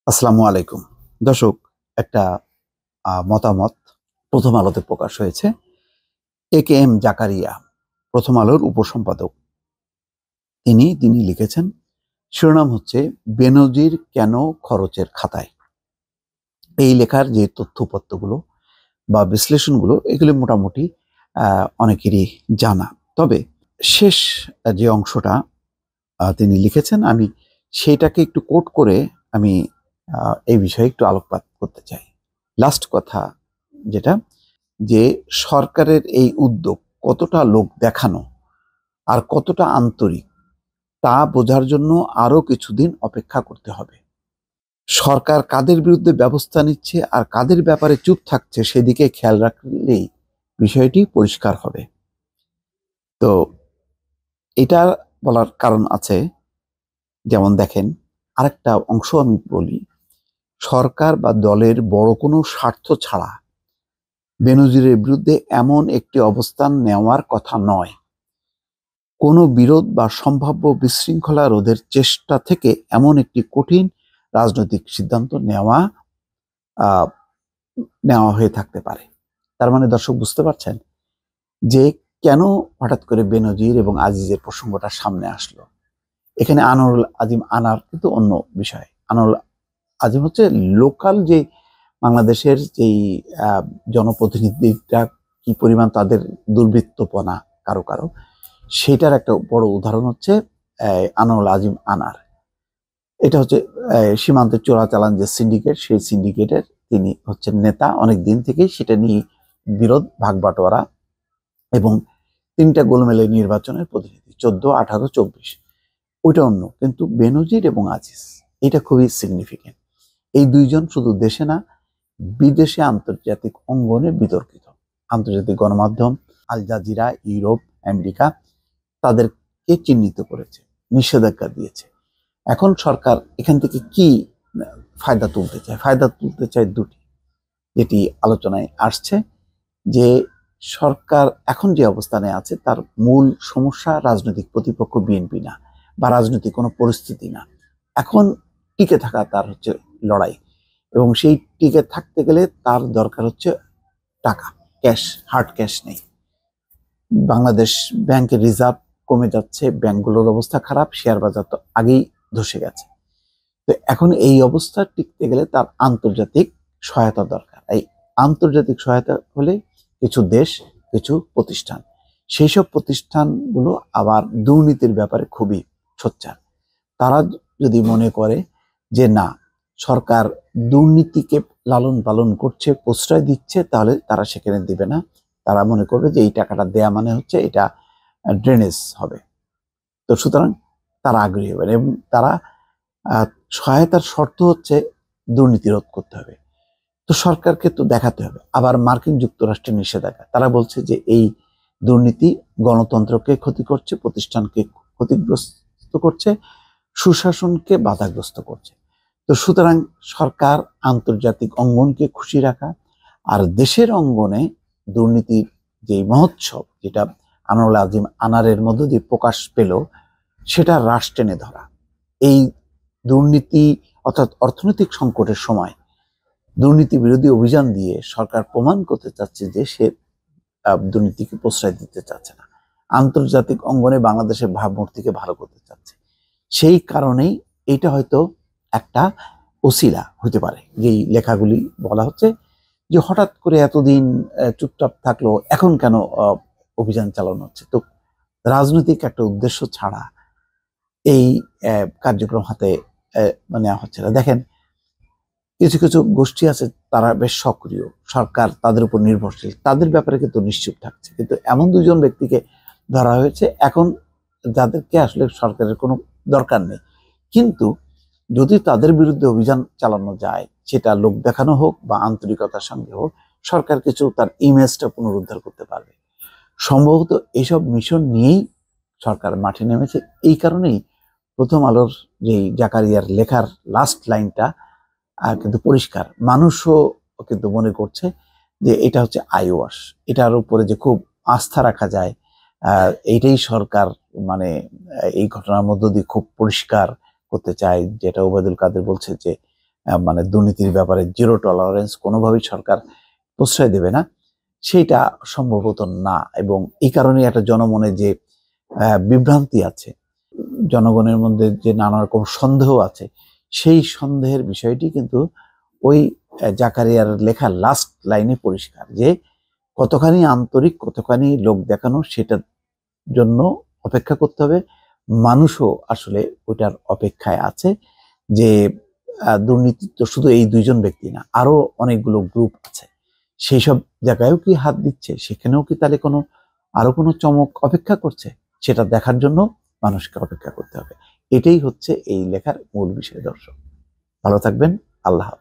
আসসালামু আলাইকুম। দর্শক, একটা মতামত প্রথম আলোতে প্রকাশ হয়েছে। এ.কে.এম. জাকারিয়া, প্রথম আলোর উপসম্পাদক, তিনি লিখেছেন, শিরোনাম হচ্ছে বেনজির কেন খরচের খাতায়। এই লেখার যে তথ্যপত্রগুলো বা বিশ্লেষণগুলো এগুলো মোটামুটি অনেকেরই জানা। তবে শেষ যে অংশটা তিনি লিখেছেন, আমি সেটাকে একটু কোট করে আমি এই বিষয়ে একটু আলোকপাত করতে চাই। লাস্ট কথা যেটা, যে সরকারের এই উদ্যোগ কতটা লোক দেখানো আর কতটা আন্তরিক তা বোঝার জন্য আরো কিছুদিন অপেক্ষা করতে হবে। সরকার কাদের বিরুদ্ধে ব্যবস্থা নিচ্ছে আর কাদের ব্যাপারে চুপ থাকছে সেদিকে খেয়াল রাখলেই বিষয়টি পরিষ্কার হবে। তো এটা বলার কারণ আছে, যেমন দেখেন, আরেকটা অংশ আমি বলি, সরকার বা দলের বড় কোনো স্বার্থ ছাড়া বেনজিরের বিরুদ্ধে এমন একটি অবস্থান নেওয়ার কথা নয়। কোনো বিরোধ বা সম্ভাব্য বিশৃঙ্খলা রোধের চেষ্টা থেকে এমন একটি কঠিন রাজনৈতিক সিদ্ধান্ত নেওয়া হয়ে থাকতে পারে। তার মানে দর্শক বুঝতে পারছেন যে কেন হঠাৎ করে বেনজির এবং আজিজের প্রসঙ্গটা সামনে আসলো। এখানে আনোয়ারুল আজিম আনার কিন্তু অন্য বিষয়। আনোয়ারুল আজিম হচ্ছে লোকাল যে বাংলাদেশের যেই জনপ্রতিনিধিরা কি পরিমাণ তাদের দুর্বৃত্তপনা কারো কারো, সেটার একটা বড় উদাহরণ হচ্ছে আনোয়ারুল আজিম আনার। এটা হচ্ছে সীমান্তে চোরাচালান যে সিন্ডিকেট, সেই সিন্ডিকেটের তিনি হচ্ছেন নেতা। অনেক দিন থেকেই সেটা নিয়ে বিরোধ, ভাগবাটোয়ারা এবং তিনটা গোলমেলে নির্বাচনের প্রতিনিধি, 14, 18, 24, ওইটা অন্য। কিন্তু বেনজির এবং আজিজ এটা খুবই সিগনিফিকেন্ট। এই দুইজন শুধু দেশে না, বিদেশে আন্তর্জাতিক অঙ্গনে বিতর্কিত। আন্তর্জাতিক গণমাধ্যম, আল জাজিরা, ইউরোপ, আমেরিকা তাদেরকে চিহ্নিত করেছে, নিষেধাজ্ঞা দিয়েছে। এখন সরকার এখান থেকে কি ফায়দা তুলতে চায়? ফায়দা তুলতে চায় দুটি, যেটি আলোচনায় আসছে, যে সরকার এখন যে অবস্থানে আছে তার মূল সমস্যা রাজনৈতিক প্রতিপক্ষ বিএনপি না, বা রাজনৈতিক কোনো পরিস্থিতি না। এখন টিকে থাকা তার হচ্ছে লড়াই, এবং সেই টিকে থাকতে গেলে তার দরকার হচ্ছে টাকা, ক্যাশ, হার্ড ক্যাশ নেই। বাংলাদেশ ব্যাংকের রিজার্ভ কমে যাচ্ছে, ব্যাংকগুলোর অবস্থা খারাপ, শেয়ার বাজার তো আগেই ধসে গেছে। তো এখন এই অবস্থা টিকতে গেলে তার আন্তর্জাতিক সহায়তা দরকার। এই আন্তর্জাতিক সহায়তা হলে কিছু দেশ, কিছু প্রতিষ্ঠান, সেই সব প্রতিষ্ঠানগুলো আবার দুর্নীতির ব্যাপারে খুবই সোচ্চার। তারা যদি মনে করে যে না, সরকার দুর্নীতিকে লালন পালন করছে, প্রশ্রয় দিচ্ছে, তাহলে তারা সেখানে দিবে না। তারা মনে করবে যে এই টাকাটা দেয়া মানে হচ্ছে এটা ড্রেনেজ হবে। তো সুতরাং তারা আগ্রহী হবে, এবং তারা সহায়তার শর্ত হচ্ছে দুর্নীতি রোধ করতে হবে। তো সরকারকে তো দেখাতে হবে। আবার মার্কিন যুক্তরাষ্ট্রের নিষেধাজ্ঞা, তারা বলছে যে এই দুর্নীতি গণতন্ত্রকে ক্ষতি করছে, প্রতিষ্ঠানকে ক্ষতিগ্রস্ত করছে, সুশাসনকে বাধাগ্রস্ত করছে। তো সুতরাং সরকার আন্তর্জাতিক অঙ্গনকে খুশি রাখা আর দেশের অঙ্গনে দুর্নীতির যে মহোৎসব, যেটা আনোয়ারুল আজিম আনারের মধ্য দিয়ে প্রকাশ পেল, সেটা রাশ টেনে ধরা। এই দুর্নীতি অর্থাৎ অর্থনৈতিক সংকটের সময় দুর্নীতি বিরোধী অভিযান দিয়ে সরকার প্রমাণ করতে চাচ্ছে যে সে দুর্নীতিকে প্রশ্রয় দিতে চাচ্ছে না, আন্তর্জাতিক অঙ্গনে বাংলাদেশের ভাবমূর্তিকে ভালো করতে চাচ্ছে। সেই কারণেই এটা হয়তো একটা ওসিলা হতে পারে, যেই লেখাগুলি বলা হচ্ছে যে হঠাৎ করে এতদিন চুপচাপ থাকলো, এখন কেন অভিযান চালানো হচ্ছে। তো রাজনৈতিক একটা উদ্দেশ্য ছাড়া এই কার্যক্রম হাতে নেওয়া হচ্ছে না। দেখেন, কিছু কিছু গোষ্ঠী আছে তারা বেশ সক্রিয়, সরকার তাদের উপর নির্ভরশীল, তাদের ব্যাপারে কিন্তু নিশ্চুপ থাকছে। কিন্তু এমন দুজন ব্যক্তিকে ধরা হয়েছে এখন, যাদেরকে আসলে সরকারের কোনো দরকার নেই, কিন্তু যদি তাদের বিরুদ্ধে অভিযান চালানো যায়, সেটা লোক দেখানো হোক বা আন্তরিকতার সঙ্গে হোক, সরকার কিছু তার ইমেজটা পুনরুদ্ধার করতে পারবে। সম্ভবত এইসব মিশন নিয়েই সরকার মাঠে নেমেছে। এই কারণেই প্রথম আলোর যে জাকারিয়ার লেখার লাস্ট লাইনটা কিন্তু পরিষ্কার, মানুষও কিন্তু মনে করছে যে এটা হচ্ছে আইওয়াশ, এটার উপরে যে খুব আস্থা রাখা যায়, এইটাই সরকার মানে এই ঘটনার মধ্য দিয়ে খুব পরিষ্কার করতে চায়। যেটা ওবায়দুল কাদের বলছে যে মানে দুর্নীতির ব্যাপারে জিরো টলারেন্স কোনোভাবেই সরকার প্রশ্রয় দেবে না, সেইটা সম্ভবত না। এবং এই কারণে একটা জনমনে যে বিভ্রান্তি আছে, জনগণের মধ্যে যে নানা রকম সন্দেহ আছে, সেই সন্দেহের বিষয়টি কিন্তু ওই জাকারিয়ার লেখা লাস্ট লাইনে পরিষ্কার, যে কতখানি আন্তরিক, কতখানি লোক দেখানো, সেটার জন্য অপেক্ষা করতে হবে। মানুষও আসলে ওইটার অপেক্ষায় আছে যে দুর্নীতি তো শুধু এই দুইজন ব্যক্তি না, আরো অনেকগুলো গ্রুপ আছে, সেই সব জায়গায়ও কি হাত দিচ্ছে, সেখানেও কি তাহলে আরো কোনো চমক অপেক্ষা করছে, সেটা দেখার জন্য মানুষকে অপেক্ষা করতে হবে। এটাই হচ্ছে এই লেখার মূল বিষয়। দর্শক ভালো থাকবেন, আল্লাহ হাফেজ।